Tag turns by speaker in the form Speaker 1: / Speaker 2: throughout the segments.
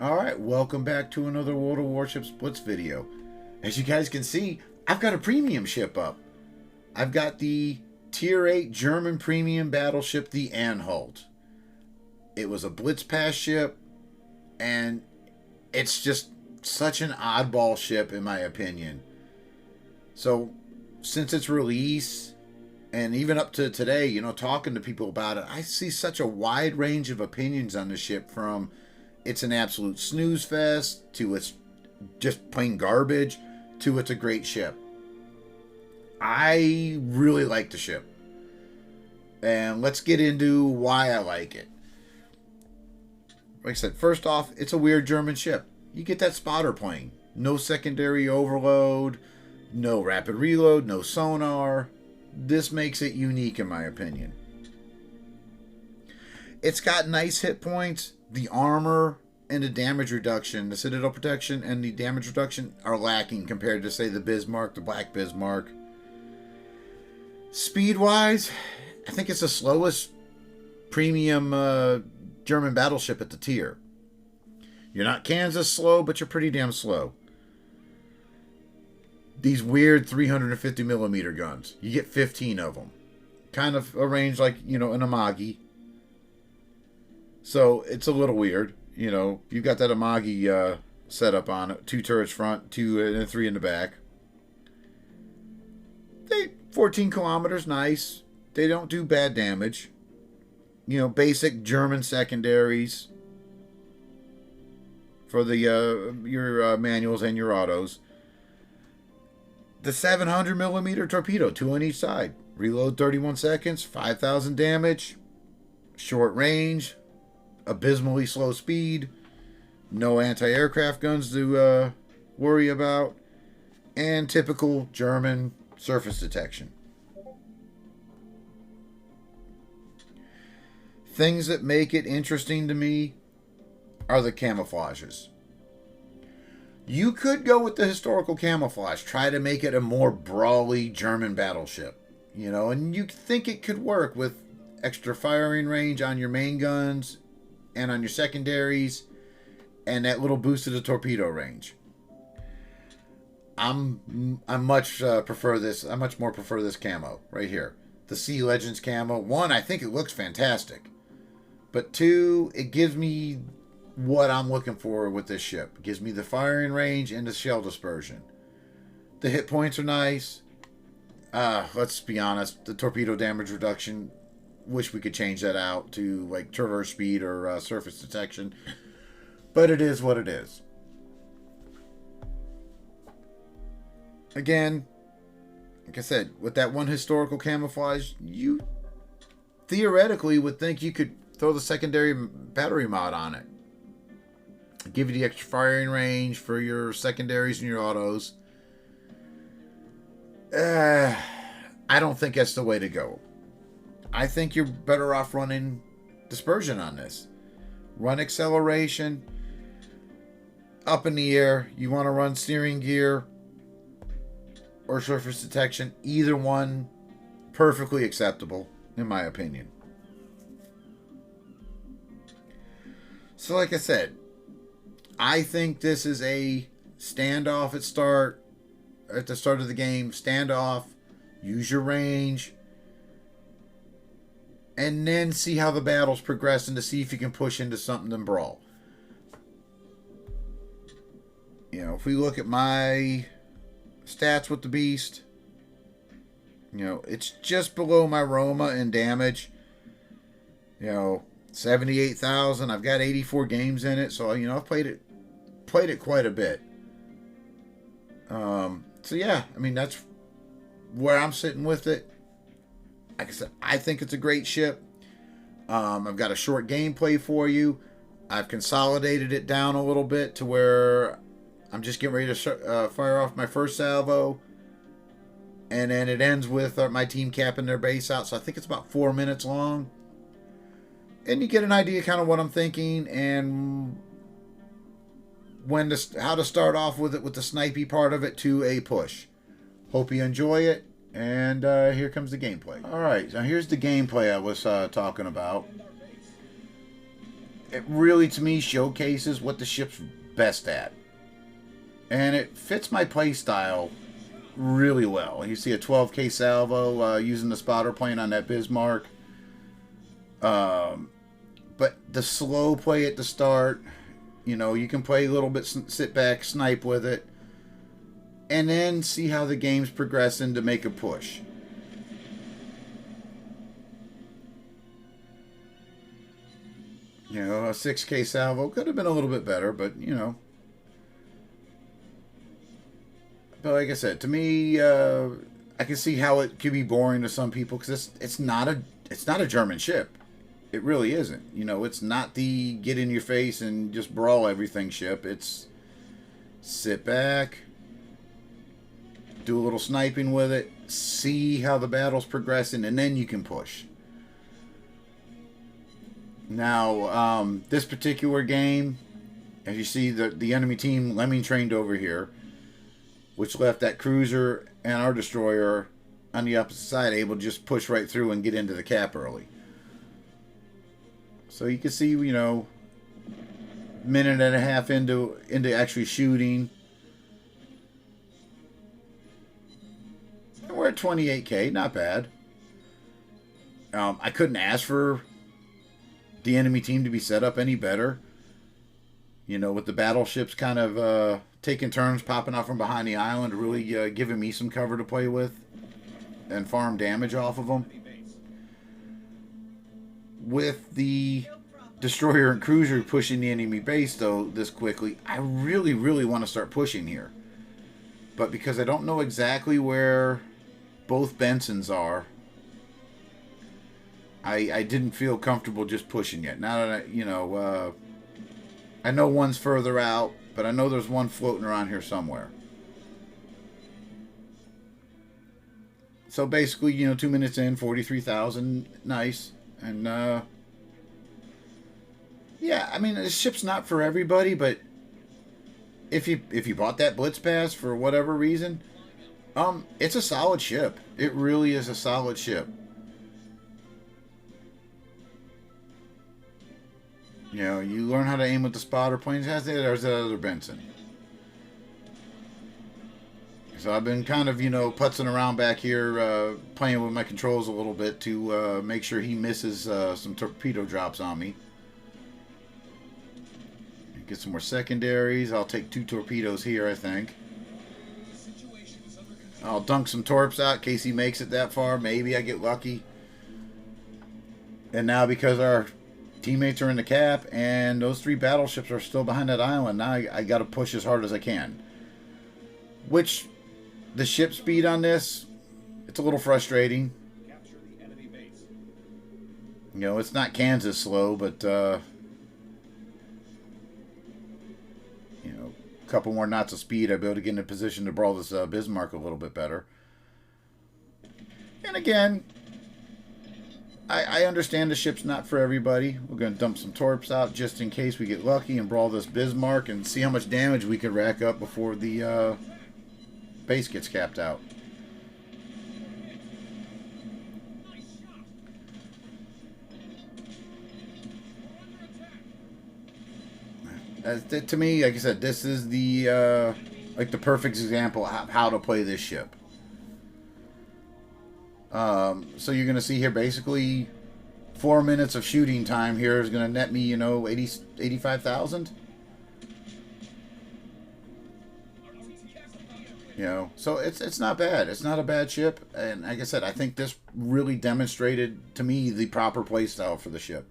Speaker 1: Alright, welcome back to another World of Warships Blitz video. As you guys can see, I've got a premium ship up. I've got the Tier 8 German premium battleship, the Anhalt. It was a Blitz Pass ship, and it's just such an oddball ship in my opinion. So, since its release, and even up to today, talking to people about it, I see such a wide range of opinions on the ship, from it's an absolute snooze fest, to it's just plain garbage, to it's a great ship. I really like the ship. And let's get into why I like it. Like I said, first off, it's a weird German ship. You get that spotter plane. No secondary overload, no rapid reload, no sonar. This makes it unique in my opinion. It's got nice hit points. The armor and the damage reduction, the citadel protection and the damage reduction are lacking compared to, say, the Bismarck, the Black Bismarck. Speed-wise, I think it's the slowest premium German battleship at the tier. You're not Kansas slow, but you're pretty damn slow. These weird 350 millimeter guns, you get 15 of them. Kind of arranged like, an Amagi. So it's a little weird. You've got that Amagi setup on it. 2 turrets front, 2 and 3 in the back. 14 kilometers, nice. They don't do bad damage. Basic German secondaries for the your manuals and your autos. The 700 millimeter torpedo, 2 on each side. Reload 31 seconds, 5,000 damage. Short range. Abysmally slow speed. No anti-aircraft guns to worry about. And typical German surface detection. Things that make it interesting to me are the camouflages. You could go with the historical camouflage, try to make it a more brawly German battleship, and you think it could work with extra firing range on your main guns and on your secondaries, and that little boost to the torpedo range. I much prefer this. I much more prefer this camo right here, the Sea Legends camo. One, I think it looks fantastic, but two, it gives me what I'm looking for with this ship. It gives me the firing range and the shell dispersion. The hit points are nice. Let's be honest, the torpedo damage reduction, wish we could change that out to like traverse speed or surface detection, but it is what it is. Again, like I said, with that one historical camouflage, you theoretically would think you could throw the secondary battery mod on it. Give you the extra firing range for your secondaries and your autos. I don't think that's the way to go. I think you're better off running dispersion on this. Run acceleration. Up in the air. You want to run steering gear or surface detection. Either one, perfectly acceptable, in my opinion. So like I said, I think this is a standoff at the start of the game. Standoff, use your range, and then see how the battles progress and to see if you can push into something and brawl. If we look at my stats with the Beast, it's just below my Roma in damage. 78,000. I've got 84 games in it, so I've played it quite a bit. So yeah, that's where I'm sitting with it. Like I said, I think it's a great ship. I've got a short gameplay for you. I've consolidated it down a little bit to where I'm just getting ready to fire off my first salvo, and then it ends with my team capping their base out. So I think it's about 4 minutes long, and you get an idea kind of what I'm thinking and how to start off with it, with the snipey part of it to a push. Hope you enjoy it, and here comes the gameplay. Alright, so here's the gameplay I was talking about. it really, to me, showcases what the ship's best at. And it fits my play style really well. You see a 12K salvo using the spotter plane on that Bismarck. But the slow play at the start, you know, you can play a little bit, sit back, snipe with it, and then see how the game's progressing to make a push. You know, a 6K salvo could have been a little bit better, but, you know. But like I said, to me, I can see how it could be boring to some people because it's not a German ship. It really isn't. You know, it's not the get in your face and just brawl everything ship. It's sit back, do a little sniping with it, see how the battle's progressing, and then you can push. Now, this particular game, as you see, the enemy team lemming trained over here, which left that cruiser and our destroyer on the opposite side able to just push right through and get into the cap early. So you can see, you know, minute and a half into actually shooting. And we're at 28K, not bad. I couldn't ask for the enemy team to be set up any better. You know, with the battleships kind of taking turns popping out from behind the island, really giving me some cover to play with and farm damage off of them. With the destroyer and cruiser pushing the enemy base, though, this quickly, I really, really want to start pushing here. But because I don't know exactly where both Bensons are, I didn't feel comfortable just pushing yet. Now that I know one's further out, but I know there's one floating around here somewhere. So basically, you know, 2 minutes in, 43,000, nice. And yeah, I mean, this ship's not for everybody, but if you bought that Blitz Pass for whatever reason, it's a solid ship. It really is a solid ship. You know, you learn how to aim with the spotter planes. There's that other Benson. So I've been kind of, you know, putzing around back here, playing with my controls a little bit to make sure he misses some torpedo drops on me. Get some more secondaries. I'll take 2 torpedoes here, I think. I'll dunk some torps out in case he makes it that far. Maybe I get lucky. And now because our teammates are in the cap and those 3 battleships are still behind that island, now I got to push as hard as I can. Which, the ship speed on this, it's a little frustrating. You know, it's not Kansas slow, but you know, a couple more knots of speed, I'd be able to get in a position to brawl this Bismarck a little bit better. And again, I understand the ship's not for everybody. We're going to dump some torps out just in case we get lucky and brawl this Bismarck and see how much damage we can rack up before the base gets capped out. To me, like I said, this is the like the perfect example of how to play this ship. So you're going to see here basically 4 minutes of shooting time here is going to net me, you know, 85,000. You know, so it's not bad. It's not a bad ship. And like I said, I think this really demonstrated to me the proper play style for the ship.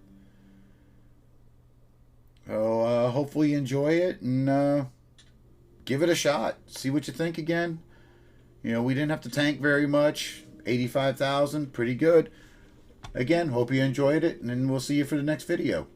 Speaker 1: So hopefully you enjoy it and give it a shot. See what you think again. You know, we didn't have to tank very much. 85,000, pretty good. Again, hope you enjoyed it, and we'll see you for the next video.